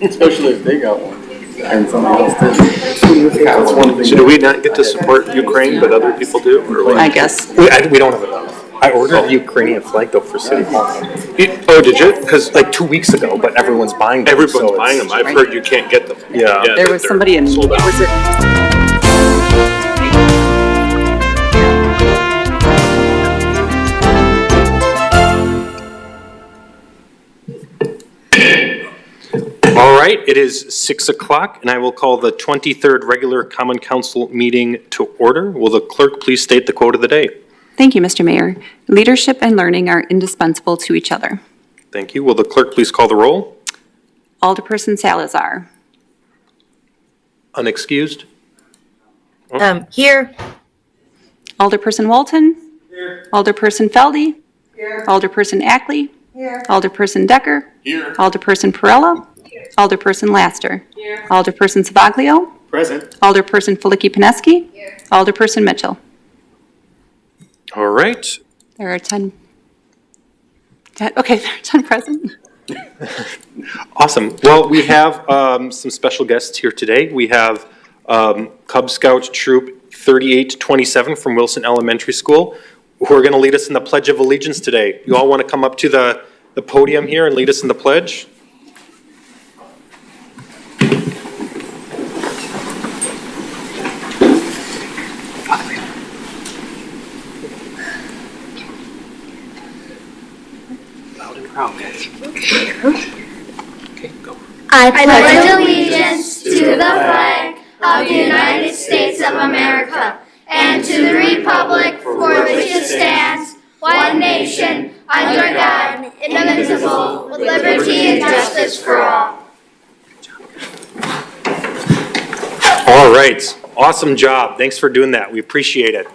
Especially if they got one. And somebody else did. So do we not get to support Ukraine, but other people do? Or what? I guess. We don't have enough. I ordered a Ukrainian flag though for City Hall. Oh, did you? Because like 2 weeks ago, but everyone's buying them. Everyone's buying them. I've heard you can't get them. Yeah. There was somebody in, sold out. was it? All right, it is 6 o'clock, and I will call the 23rd regular Common Council meeting to order. Will the clerk please state the quote of the day? Thank you, Mr. Mayor. Leadership and learning are indispensable to each other. Thank you. Will the clerk please call the roll? Alderperson Salazar. Unexcused? Here. Alderperson Walton. Here. Alderperson Feldy. Here. Alderperson Ackley. Here. Alderperson Decker. Here. Alderperson Perella. Here. Alderperson Laster. Here. Alderperson Savaglio. Present. Alderperson Felicki-Pineski. Here. Alderperson Mitchell. All right. There are 10. Okay, there are 10 present. Awesome. Well, we have some special guests here today. We have Cub Scout Troop 3827 from Wilson Elementary School, who are going to lead us in the Pledge of Allegiance today. You all want to come up to the podium here and lead us in the pledge? Loud and proud, guys. Okay, go. I pledge allegiance to the flag of the United States of America and to the republic for which it stands, one nation, under God, indivisible, with liberty and justice for all. All right. Awesome job. Thanks for doing that. We appreciate it.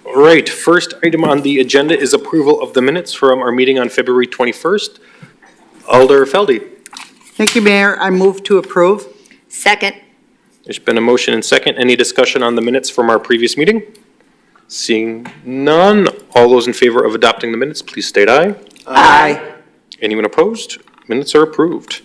All right. First item on the agenda is approval of the minutes from our meeting on February 21st. Alder Feldy. Thank you, Mayor. I move to approve. Second. There's been a motion and second. Any discussion on the minutes from our previous meeting? Seeing none, all those in favor of adopting the minutes, please state aye. Aye. Anyone opposed? Minutes are approved.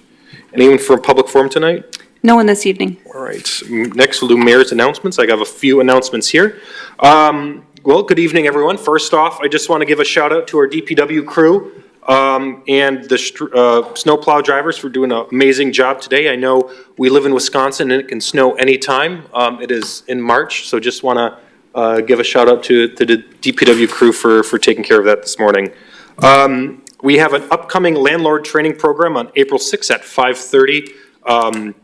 Anyone for a public forum tonight? No one this evening. All right. Next, we'll do mayor's announcements. I have a few announcements here. Well, good evening, everyone. First off, I just want to give a shout out to our DPW crew and the snowplow drivers for doing an amazing job today. I know we live in Wisconsin and it can snow anytime. It is in March, so just want to give a shout out to the DPW crew for taking care of that this morning. We have an upcoming landlord training program on April 6th at 5:30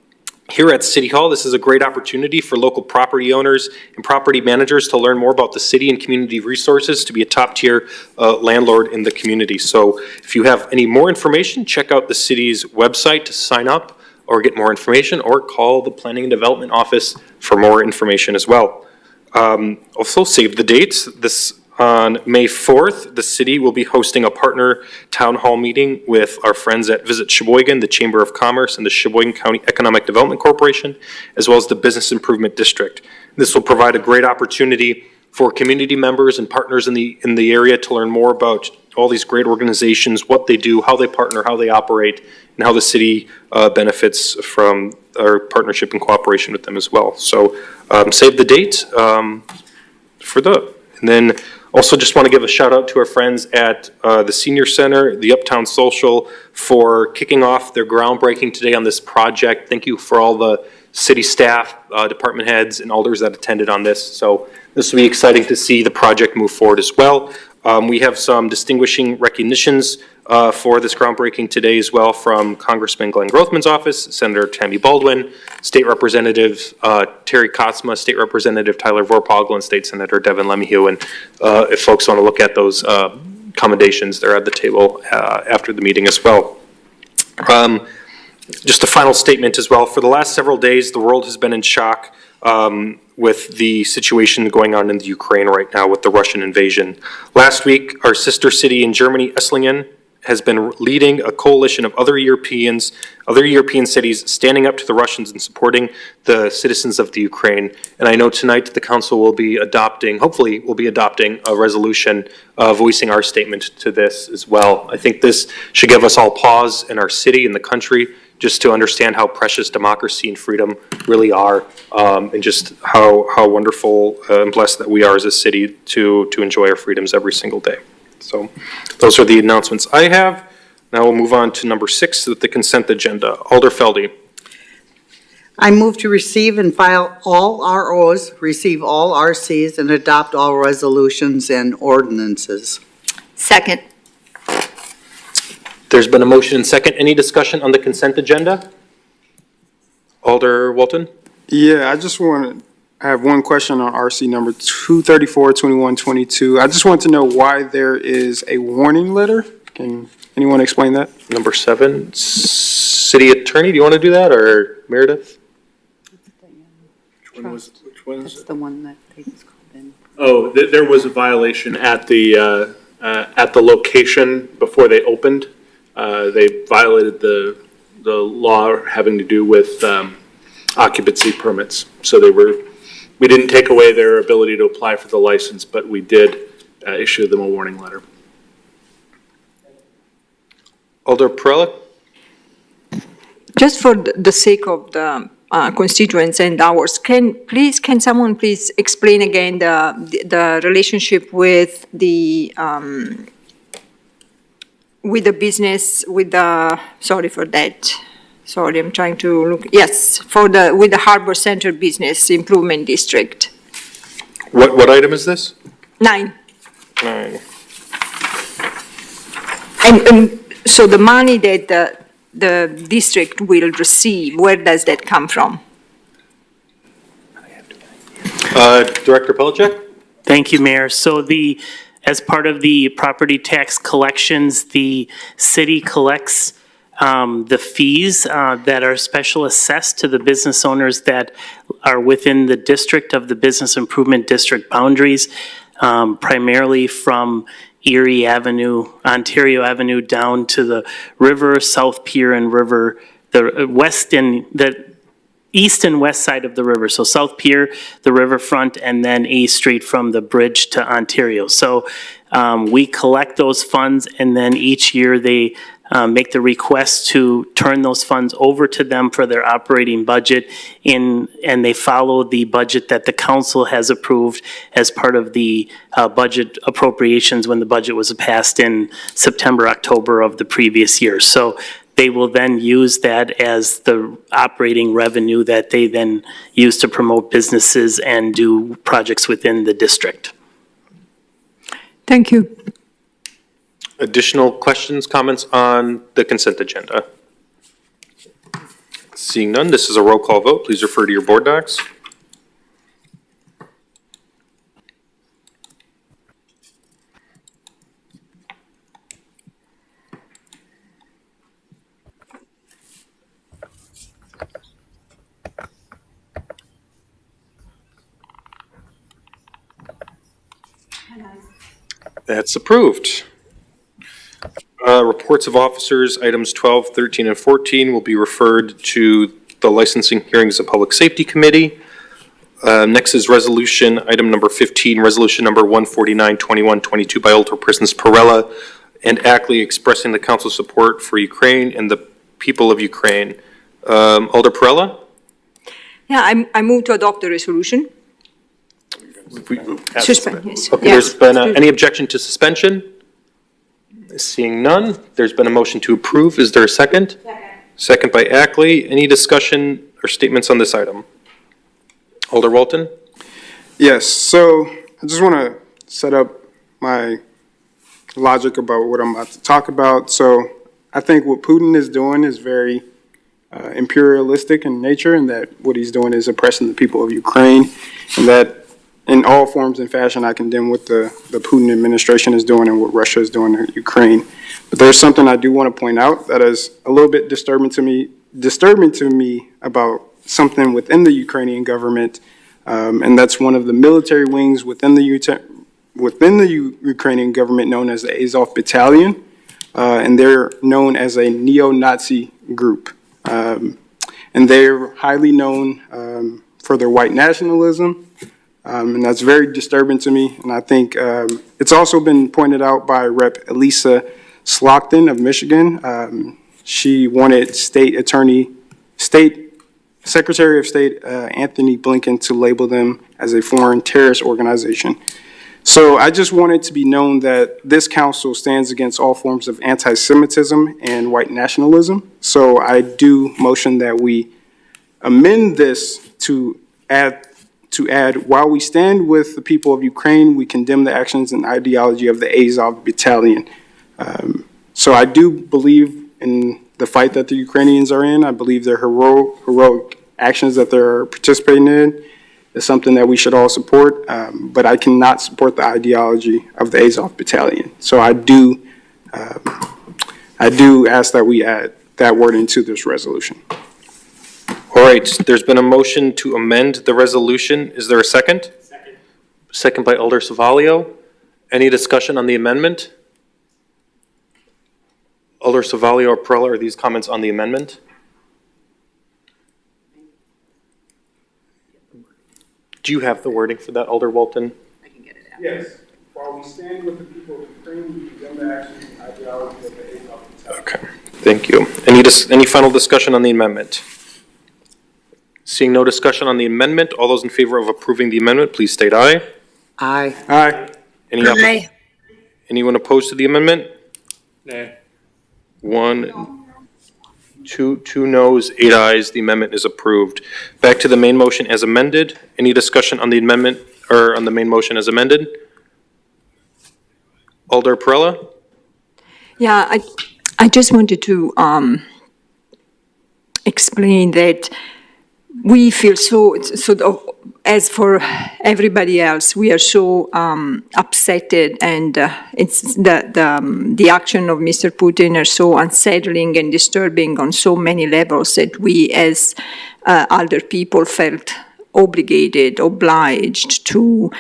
here at City Hall. This is a great opportunity for local property owners and property managers to learn more about the city and community resources to be a top-tier landlord in the community. So if you have any more information, check out the city's website to sign up or get more information, or call the Planning and Development Office for more information as well. Also, save the dates. On May 4th, the city will be hosting a partner town hall meeting with our friends at Visit Sheboygan, the Chamber of Commerce, and the Sheboygan County Economic Development Corporation, as well as the Business Improvement District. This will provide a great opportunity for community members and partners in the area to learn more about all these great organizations, what they do, how they partner, how they operate, and how the city benefits from our partnership and cooperation with them as well. So save the date and then also just want to give a shout out to our friends at the Senior Center, the Uptown Social, for kicking off their groundbreaking today on this project. Thank you for all the city staff, department heads, and alders that attended on this. So this will be exciting to see the project move forward as well. We have some distinguishing recognitions for this groundbreaking today as well, from Congressman Glenn Grothman's office, Senator Tammy Baldwin, State Representative Terry Kotsma, State Representative Tyler Vorpagel, and State Senator Devin Lemieux. And if folks want to look at those commendations, they're at the table after the meeting as well. Just a final statement as well. For the last several days, the world has been in shock with the situation going on in the Ukraine right now with the Russian invasion. Last week, our sister city in Germany, Esslingen, has been leading a coalition of other European cities standing up to the Russians and supporting the citizens of the Ukraine. And I know tonight the council will be adopting, hopefully will be adopting a resolution voicing our statement to this as well. I think this should give us all pause in our city and the country just to understand how precious democracy and freedom really are, and just how wonderful and blessed that we are as a city to enjoy our freedoms every single day. So those are the announcements I have. Now we'll move on to number 6, the consent agenda. Alder Feldy. I move to receive and file all ROs, receive all RCs, and adopt all resolutions and ordinances. Second. There's been a motion and second. Any discussion on the consent agenda? Alder Walton? Yeah, I have one question on RC number 234-2122. I just want to know why there is a warning letter. Can anyone explain that? Number 7, City Attorney, do you want to do that, or Meredith? Which one is That's it? the one that they just called in. Oh, there was a violation at the location before they opened. They violated the law having to do with occupancy permits. So we didn't take away their ability to apply for the license, but we did issue them a warning letter. Alder Perella? Just for the sake of the constituents and ours, can someone please explain again the relationship with the business, sorry for that. Sorry, I'm trying to look, yes, with the Harbor Center Business Improvement District. What item is this? 9. 9. And so the money that the district will receive, where does that come from? Director Pelichek? Thank you, Mayor. So as part of the property tax collections, the city collects the fees that are special assessed to the business owners that are within the district of the Business Improvement District boundaries, primarily from Erie Avenue, Ontario Avenue, down to the river, South Pier and River, the east and west side of the river. So South Pier, the riverfront, and then A Street from the bridge to Ontario. So we collect those funds, and then each year they make the request to turn those funds over to them for their operating budget, and they follow the budget that the council has approved as part of the budget appropriations when the budget was passed in September, October of the previous year. So they will then use that as the operating revenue that they then use to promote businesses and do projects within the district. Thank you. Additional questions, comments on the consent agenda? Seeing none, this is a roll call vote. Please refer to your board docs. That's approved. Reports of officers, items 12, 13, and 14 will be referred to the Licensing Hearings and Public Safety Committee. Next is resolution, item number 15, resolution number 149-2122 by Alderpersons Perella and Ackley expressing the council's support for Ukraine and the people of Ukraine. Alder Perella? Yeah, I move to adopt the resolution. Suspend, yes. Okay, there's been any objection to suspension? Seeing none, there's been a motion to approve. Is there a second? Second by Ackley. Any discussion or statements on this item? Alder Walton? Yes, so I just want to set up my logic about what I'm about to talk about. So I think what Putin is doing is very imperialistic in nature, and that what he's doing is oppressing the people of Ukraine, and that in all forms and fashion, I condemn what the Putin administration is doing and what Russia is doing in Ukraine. But there's something I do want to point out that is a little bit disturbing to me about something within the Ukrainian government, and that's one of the military wings within the Ukrainian government known as the Azov Battalion. and they're known as a neo-Nazi group. And they're highly known for their white nationalism, and that's very disturbing to me. And I think it's also been pointed out by Rep. Elisa Slockton of Michigan. She wanted Secretary of State Anthony Blinken to label them as a foreign terrorist organization. So I just want it to be known that this council stands against all forms of anti-Semitism and white nationalism. So I do motion that we amend this to add, while we stand with the people of Ukraine, we condemn the actions and ideology of the Azov Battalion. So I do believe in the fight that the Ukrainians are in. I believe their heroic actions that they're participating in is something that we should all support, but I cannot support the ideology of the Azov Battalion. So I do ask that we add that word into this resolution. All right, there's been a motion to amend the resolution. Is there a second? Second. Second by Alder Savalio. Any discussion on the amendment? Alder Savalio or Perla, are these comments on the amendment? Do you have the wording for that, Alder Walton? I can get it out. Yes. While we stand with the people of Ukraine, we condemn the actions and ideology of the Azov Battalion. Okay, thank you. Any final discussion on the amendment? Seeing no discussion on the amendment, all those in favor of approving the amendment, please state aye. Aye. Aye. Anyone opposed to the amendment? Nay. Two noes, 8 ayes. The amendment is approved. Back to the main motion as amended. Any discussion on the amendment or on the main motion as amended? Alder Perella? Yeah, I just wanted to explain that we feel as for everybody else, we are so upset, and it's the action of Mr. Putin are so unsettling and disturbing on so many levels that we as other people felt obliged to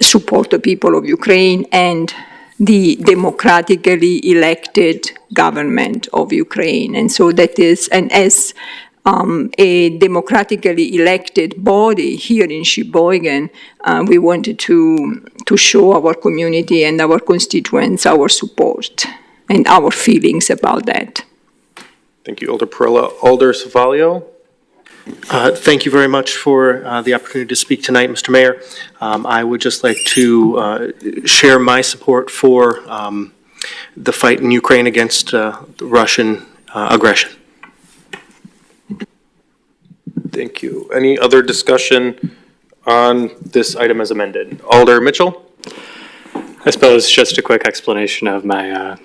support the people of Ukraine and the democratically elected government of Ukraine. And so that is, and as a democratically elected body here in Sheboygan, we wanted to show our community and our constituents our support and our feelings about that. Thank you, Alder Perella. Alder Savalio? Thank you very much for the opportunity to speak tonight, Mr. Mayor. I would just like to share my support for the fight in Ukraine against the Russian aggression. Thank you. Any other discussion on this item as amended? Alder Mitchell? I suppose just a quick explanation of my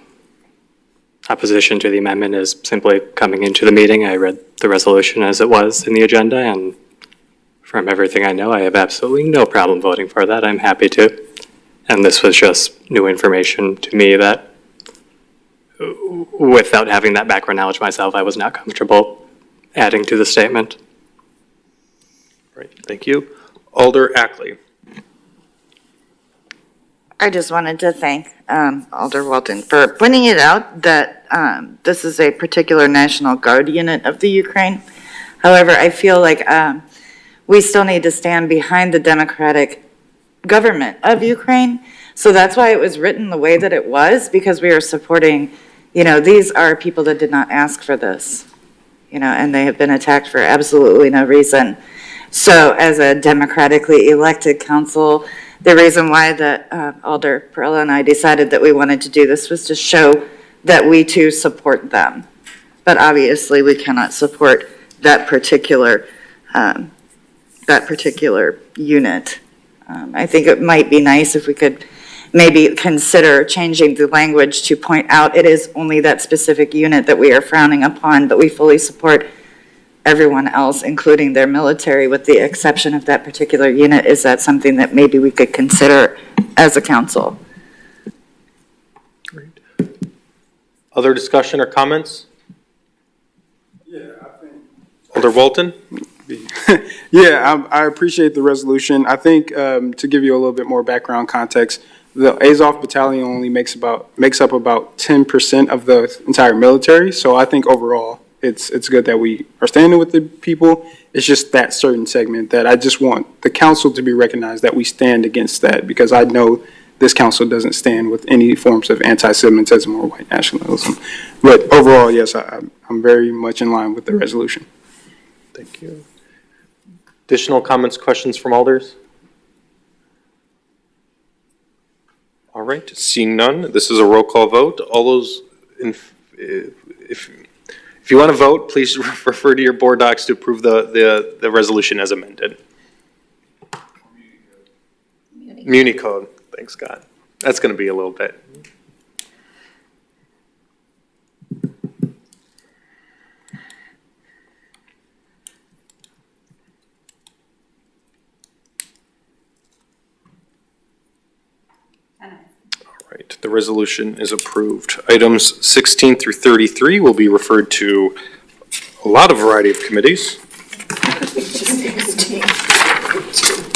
opposition to the amendment is simply coming into the meeting. I read the resolution as it was in the agenda, and from everything I know, I have absolutely no problem voting for that. I'm happy to. And this was just new information to me that, without having that background knowledge myself, I was not comfortable adding to the statement. Right, thank you. Alder Ackley? I just wanted to thank Alder Walton for pointing it out that this is a particular National Guard unit of the Ukraine. However, I feel like we still need to stand behind the democratic government of Ukraine. So that's why it was written the way that it was, because we are supporting, these are people that did not ask for this, and they have been attacked for absolutely no reason. So as a democratically elected council, the reason why that Alder Perella and I decided that we wanted to do this was to show that we too support them. But obviously we cannot support that particular unit. I think it might be nice if we could maybe consider changing the language to point out it is only that specific unit that we are frowning upon, but we fully support everyone else, including their military, with the exception of that particular unit. Is that something that maybe we could consider as a council? Great. Other discussion or comments? Yeah, I think. Alder Walton? Yeah, I appreciate the resolution. I think to give you a little bit more background context, the Azov Battalion only makes up about 10% of the entire military. So I think overall, it's good that we are standing with the people. It's just that certain segment that I just want the council to be recognized that we stand against that, because I know this council doesn't stand with any forms of anti-Semitism or white nationalism. But overall, yes, I'm very much in line with the resolution. Thank you. Additional comments, questions from alders? All right, seeing none, this is a roll call vote. All those, if you want to vote, please refer to your board docs to approve the resolution as amended. Muni code, thanks, Scott. That's going to be a little bit. Right, the resolution is approved. Items 16 through 33 will be referred to a lot of variety of committees.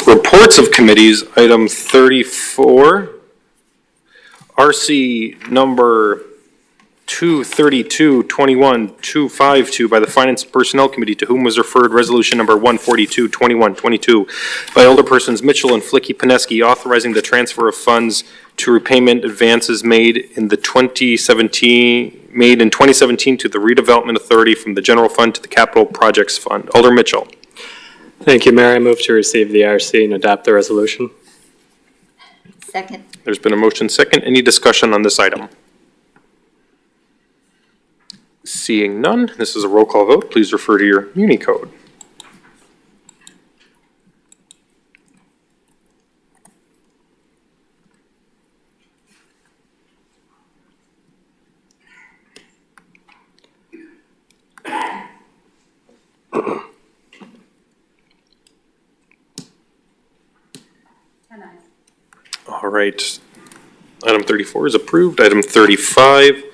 Reports of committees, item 34, RC number 232-21-252 by the Finance and Personnel Committee, to whom was referred resolution number 142-21-22 by Alderpersons Mitchell and Flicky-Pineski, authorizing the transfer of funds to repayment advances made in 2017 to the Redevelopment Authority from the General Fund to the Capital Projects Fund. Alder Mitchell. Thank you, Mayor. I move to receive the RC and adopt the resolution. Second. There's been a motion second. Any discussion on this item? Seeing none, this is a roll call vote. Please refer to your Muni code. All right. Item 34 is approved. Item 35,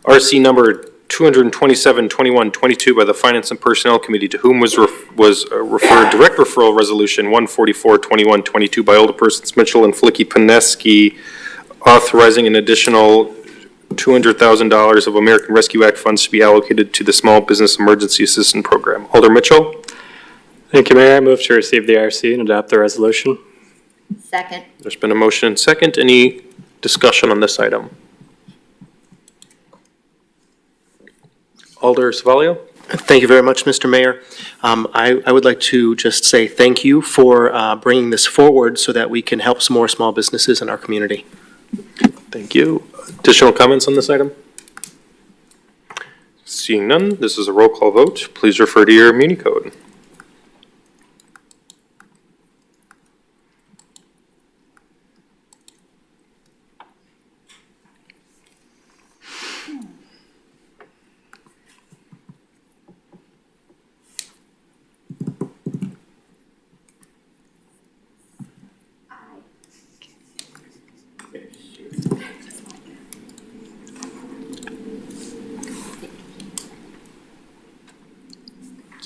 RC number 227-21-22 by the Finance and Personnel Committee, to whom was referred direct referral resolution 144-21-22 by Alderpersons Mitchell and Flicky-Pineski, authorizing an additional $200,000 of American Rescue Act funds to be allocated to the Small Business Emergency Assistance Program. Alder Mitchell. Thank you, Mayor. I move to receive the RC and adopt the resolution. Second. There's been a motion and second. Any discussion on this item? Alder Savalio. Thank you very much, Mr. Mayor. I would like to just say thank you for bringing this forward so that we can help some more small businesses in our community. Thank you. Additional comments on this item? Seeing none, this is a roll call vote. Please refer to your Muni code.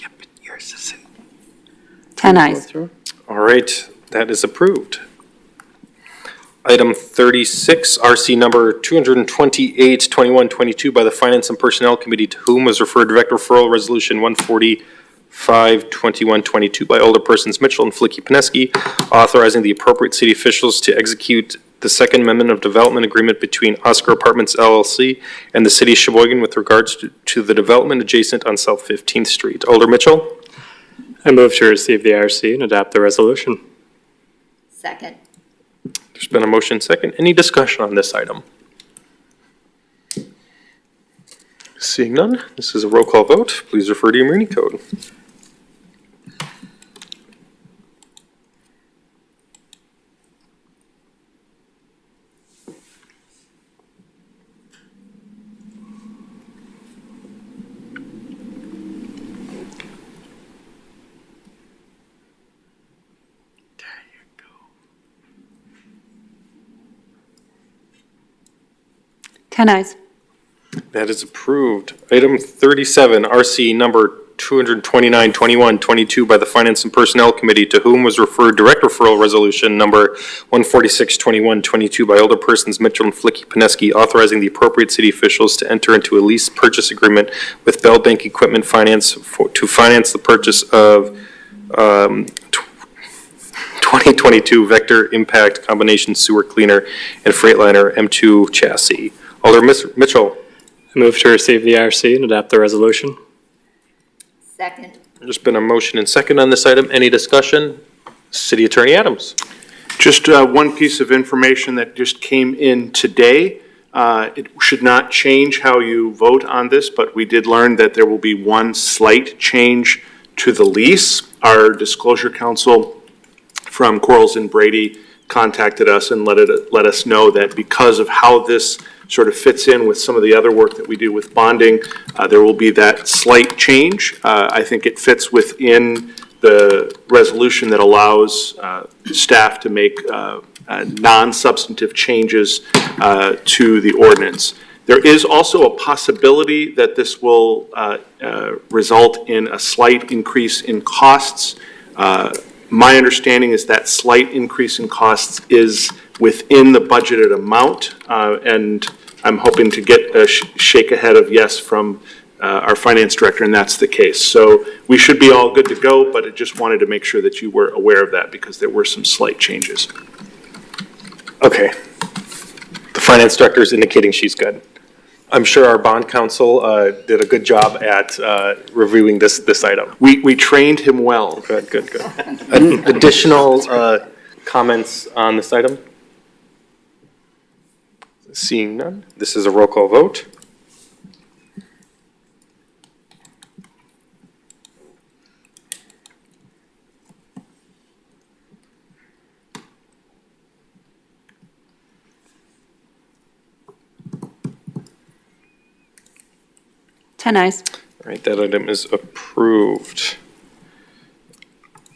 Yep, yours is it. 10 ayes. All right, that is approved. Item 36, RC number 228-21-22 by the Finance and Personnel Committee, to whom was referred direct referral resolution 145-21-22 by Alderpersons Mitchell and Flicky-Pineski, authorizing the appropriate city officials to execute the Second Amendment of Development Agreement between Oscar Apartments LLC and the City of Sheboygan with regards to the development adjacent on South 15th Street. Alder Mitchell. I move to receive the RC and adopt the resolution. Second. There's been a motion second. Any discussion on this item? Seeing none, this is a roll call vote. Please refer to your Muni code. There you go. Ten ayes. That is approved. Item 37, RC number 229-21-22 by the Finance and Personnel Committee, to whom was referred direct referral resolution number 146-21-22 by Alderpersons Mitchell and Flicky-Pineski, authorizing the appropriate city officials to enter into a lease purchase agreement with Bell Bank Equipment Finance to finance the purchase of 2022 Vector Impact Combination Sewer Cleaner and Freightliner M2 chassis. Alder Mitchell. I move to receive the RC and adopt the resolution. Second. There's been a motion and second on this item. Any discussion? City Attorney Adams. Just one piece of information that just came in today. It should not change how you vote on this, but we did learn that there will be one slight change to the lease. Our disclosure counsel from Quarles and Brady contacted us and let us know that because of how this sort of fits in with some of the other work that we do with bonding, there will be that slight change. I think it fits within the resolution that allows staff to make non-substantive changes to the ordinance. There is also a possibility that this will result in a slight increase in costs. My understanding is that slight increase in costs is within the budgeted amount, and I'm hoping to get a shake ahead of yes from our finance director, and that's the case. So we should be all good to go, but I just wanted to make sure that you were aware of that because there were some slight changes. Okay. The finance director is indicating she's good. I'm sure our bond counsel did a good job at reviewing this item. We trained him well. Good. Additional comments on this item? Seeing none, this is a roll call vote. Ten ayes. All right, that item is approved.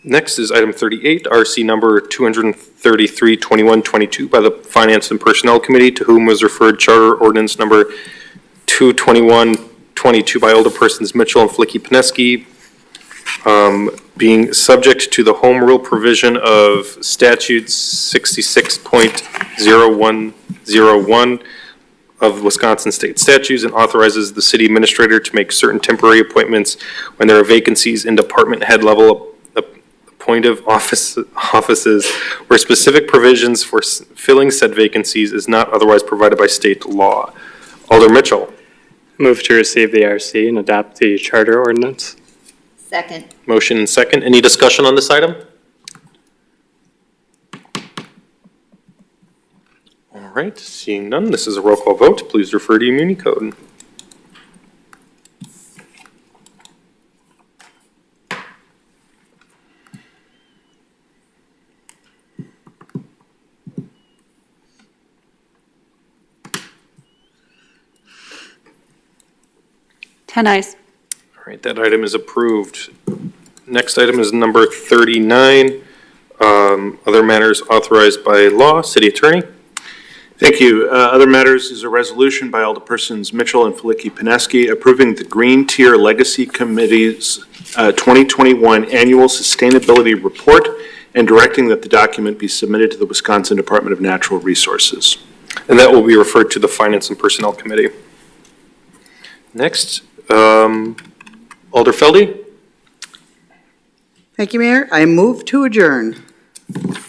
Next is item 38, RC number 233-21-22 by the Finance and Personnel Committee, to whom was referred Charter Ordinance number 221-22 by Alderpersons Mitchell and Flicky-Pineski, being subject to the home rule provision of statute 66.0101 of Wisconsin state statutes, and authorizes the city administrator to make certain temporary appointments when there are vacancies in department head level appointive offices where specific provisions for filling said vacancies is not otherwise provided by state law. Alder Mitchell. Move to receive the RC and adopt the charter ordinance. Second. Motion and second. Any discussion on this item? All right, seeing none, this is a roll call vote. Please refer to your Muni code. Ten ayes. All right, that item is approved. Next item is number 39, other matters authorized by law. City Attorney. Thank you. Other matters is a resolution by Alderpersons Mitchell and Flicky-Pineski approving the Green Tier Legacy Committee's 2021 Annual Sustainability Report and directing that the document be submitted to the Wisconsin Department of Natural Resources. And that will be referred to the Finance and Personnel Committee. Next, Alder Feldy. Thank you, Mayor. I move to adjourn.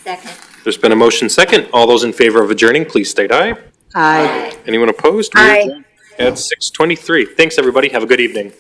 Second. There's been a motion second. All those in favor of adjourning, please state aye. Aye. Anyone opposed? Aye. At 6:23. Thanks, everybody. Have a good evening.